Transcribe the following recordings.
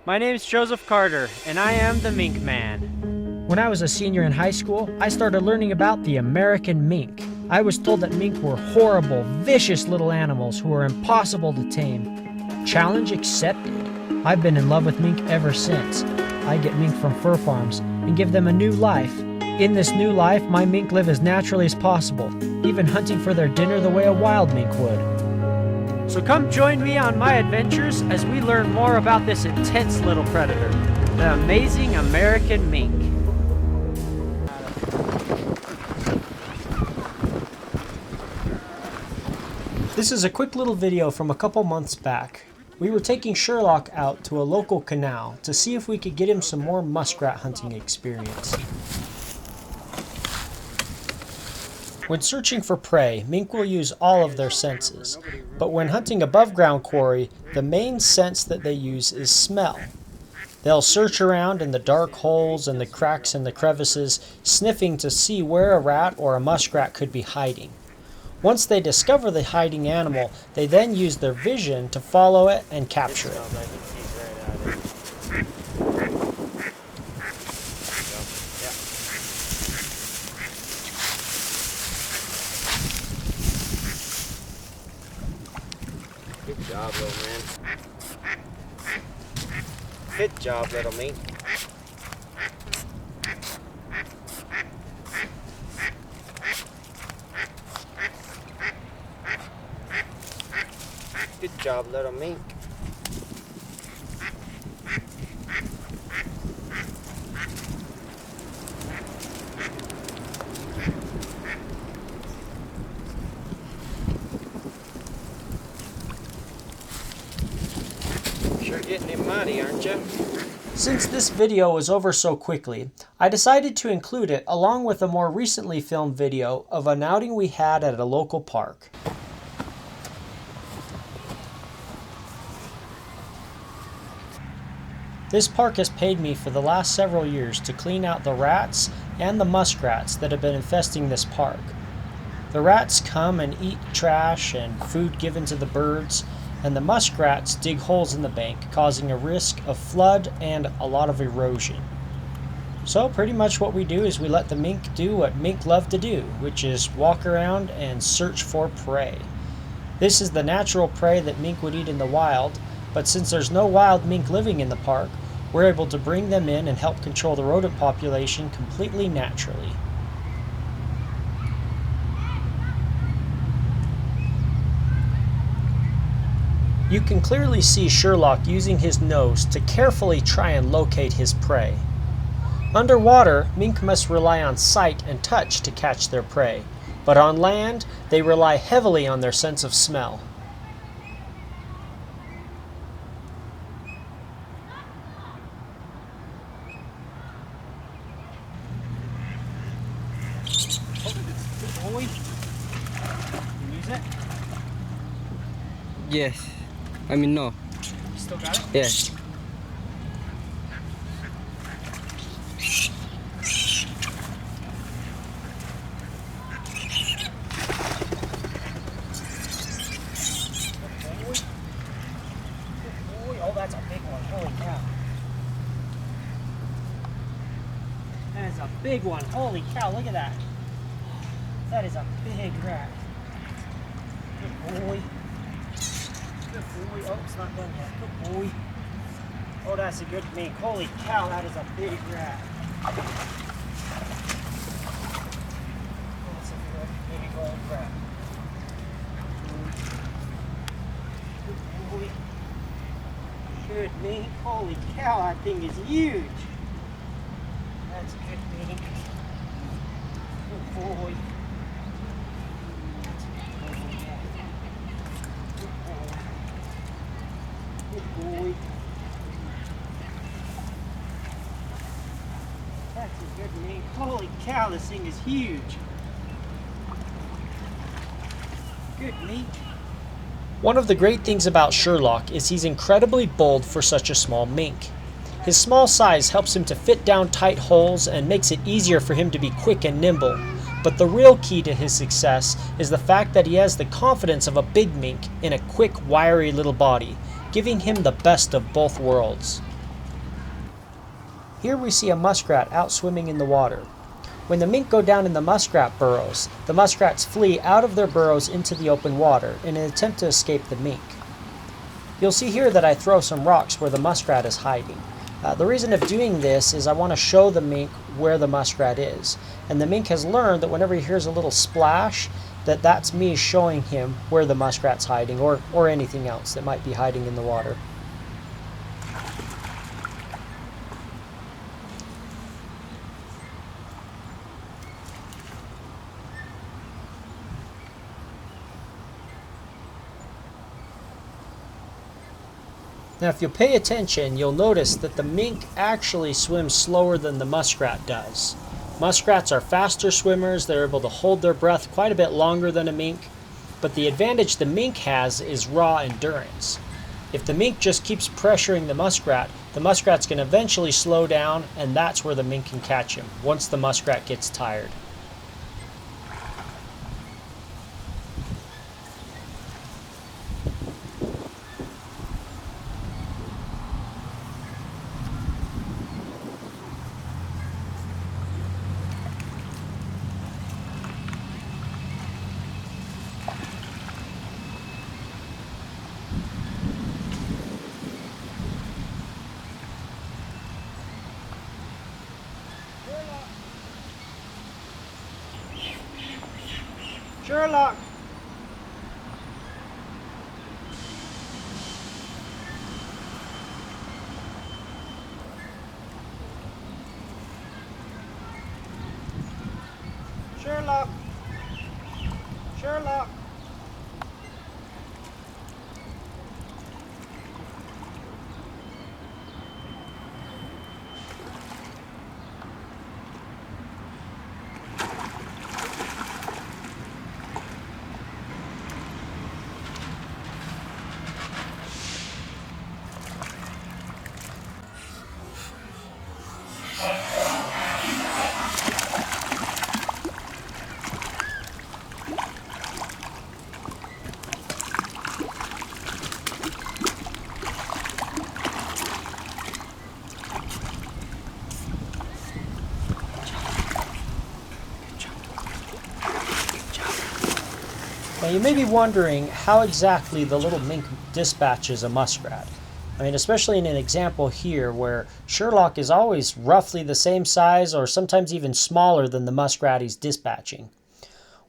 My name's Joseph Carter, and I am the Mink Man. When I was a senior in high school, I started learning about the American mink. I was told that mink were horrible, vicious little animals who were impossible to tame. Challenge accepted. I've been in love with mink ever since. I get mink from fur farms and give them a new life. In this new life, my mink live as naturally as possible, even hunting for their dinner the way a wild mink would. So come join me on my adventures as we learn more about this intense little predator, the amazing American mink. This is a quick little video from a couple months back. We were taking Sherlock out to a local canal to see if we could get him some more muskrat hunting experience. When searching for prey, mink will use all of their senses, but when hunting above ground quarry, the main sense that they use is smell. They'll search around in the dark holes and the cracks and the crevices, sniffing to see where a rat or a muskrat could be hiding. Once they discover the hiding animal, they then use their vision to follow it and capture it. Good job, little man. Good job, little mink. Good job, little mink. Sure getting it muddy, aren't you? Since this video was over so quickly, I decided to include it along with a more recently filmed video of an outing we had at a local park. This park has paid me for the last several years to clean out the rats and the muskrats that have been infesting this park. The rats come and eat trash and food given to the birds, and the muskrats dig holes in the bank, causing a risk of flood and a lot of erosion. So pretty much what we do is we let the mink do what mink love to do, which is walk around and search for prey. This is the natural prey that mink would eat in the wild, but since there's no wild mink living in the park, we're able to bring them in and help control the rodent population completely naturally. You can clearly see Sherlock using his nose to carefully try and locate his prey. Underwater, mink must rely on sight and touch to catch their prey, but on land, they rely heavily on their sense of smell. Boy, you use it? Yes. I mean, no. You still got it? Yes. Oh, that's a big one. Holy cow. That is a big one. Holy cow, look at that. That is a big rat. Good boy. Good boy. Oh, it's not done yet. Good boy. Oh, that's a good mink. Holy cow, that is a big rat. Oh, that's a good big old rat. Good boy. Good mink. Holy cow, that thing is huge. That's a good mink. Good boy. Good boy. That's a good mink. Holy cow, this thing is huge. Good mink. One of the great things about Sherlock is he's incredibly bold for such a small mink. His small size helps him to fit down tight holes and makes it easier for him to be quick and nimble. But the real key to his success is the fact that he has the confidence of a big mink in a quick, wiry little body, giving him the best of both worlds. Here we see a muskrat out swimming in the water. When the mink go down in the muskrat burrows, the muskrats flee out of their burrows into the open water in an attempt to escape the mink. You'll see here that I throw some rocks where the muskrat is hiding. The reason of doing this is I want to show the mink where the muskrat is. And the mink has learned that whenever he hears a little splash, that's me showing him where the muskrat's hiding, or anything else that might be hiding in the water. Now if you pay attention, you'll notice that the mink actually swims slower than the muskrat does. Muskrats are faster swimmers, they're able to hold their breath quite a bit longer than a mink, but the advantage the mink has is raw endurance. If the mink just keeps pressuring the muskrat's going to eventually slow down, and that's where the mink can catch him, once the muskrat gets tired. Sherlock! Sherlock! Sherlock! Now you may be wondering how exactly the little mink dispatches a muskrat. I mean, especially in an example here where Sherlock is always roughly the same size or sometimes even smaller than the muskrat he's dispatching.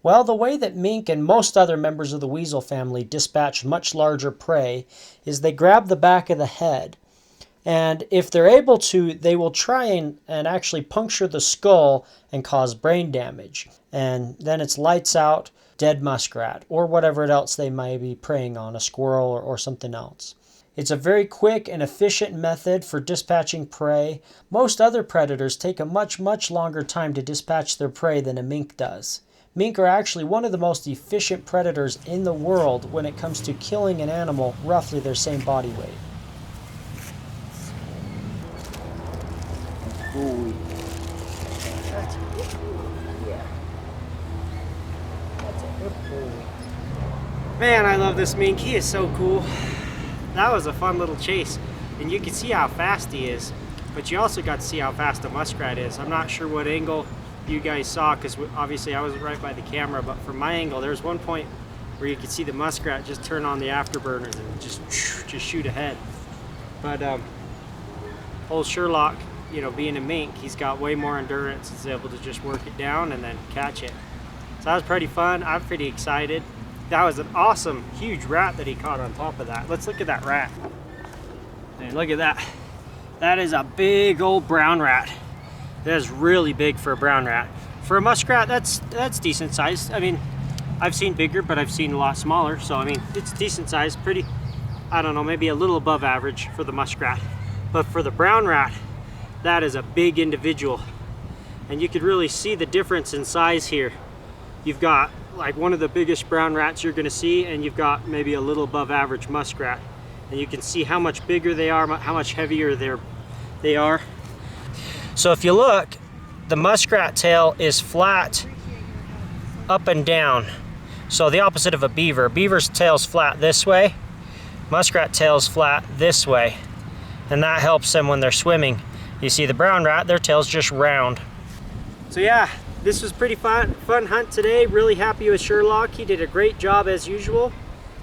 Well, the way that mink and most other members of the weasel family dispatch much larger prey is they grab the back of the head. And if they're able to, they will try and actually puncture the skull and cause brain damage. And then it's lights out, dead muskrat, or whatever else they may be preying on, a squirrel or something else. It's a very quick and efficient method for dispatching prey. Most other predators take a much longer time to dispatch their prey than a mink does. Mink are actually one of the most efficient predators in the world when it comes to killing an animal roughly their same body weight. Ooh. That's a good boy. Yeah. That's a good boy. Man, I love this mink. He is so cool. That was a fun little chase. And you can see how fast he is. But you also got to see how fast a muskrat is. I'm not sure what angle you guys saw, because obviously I was right by the camera, but from my angle, there's one point where you could see the muskrat just turn on the afterburners and just shoot ahead. But old Sherlock, you know, being a mink, he's got way more endurance. He's able to just work it down and then catch it. So that was pretty fun. I'm pretty excited. That was an awesome, huge rat that he caught on top of that. Let's look at that rat. And look at that. That is a big old brown rat. That is really big for a brown rat. For a muskrat, that's decent size. I mean, I've seen bigger, but I've seen a lot smaller. So I mean, it's decent size, pretty, I don't know, maybe a little above average for the muskrat. But for the brown rat, that is a big individual. And you could really see the difference in size here. You've got like one of the biggest brown rats you're gonna see, and you've got maybe a little above average muskrat. And you can see how much bigger they are, how much heavier they are. So if you look, the muskrat tail is flat up and down. So the opposite of a beaver. Beaver's tail's flat this way, muskrat tail's flat this way. And that helps them when they're swimming. You see the brown rat, their tail's just round. So yeah, this was pretty fun hunt today. Really happy with Sherlock. He did a great job as usual.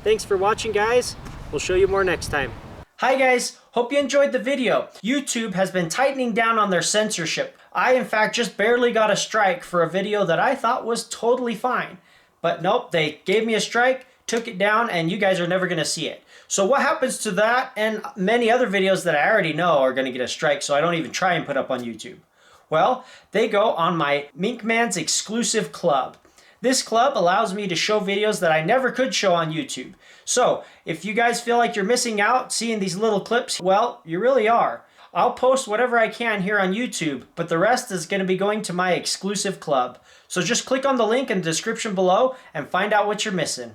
Thanks for watching, guys. We'll show you more next time. Hi guys, hope you enjoyed the video. YouTube has been tightening down on their censorship. I in fact just barely got a strike for a video that I thought was totally fine. But nope, they gave me a strike, took it down, and you guys are never gonna see it. So what happens to that and many other videos that I already know are gonna get a strike, so I don't even try and put up on YouTube? Well, they go on my Mink Man's exclusive club. This club allows me to show videos that I never could show on YouTube. So if you guys feel like you're missing out seeing these little clips, well, you really are. I'll post whatever I can here on YouTube, but the rest is going to be going to my exclusive club. So just click on the link in the description below and find out what you're missing.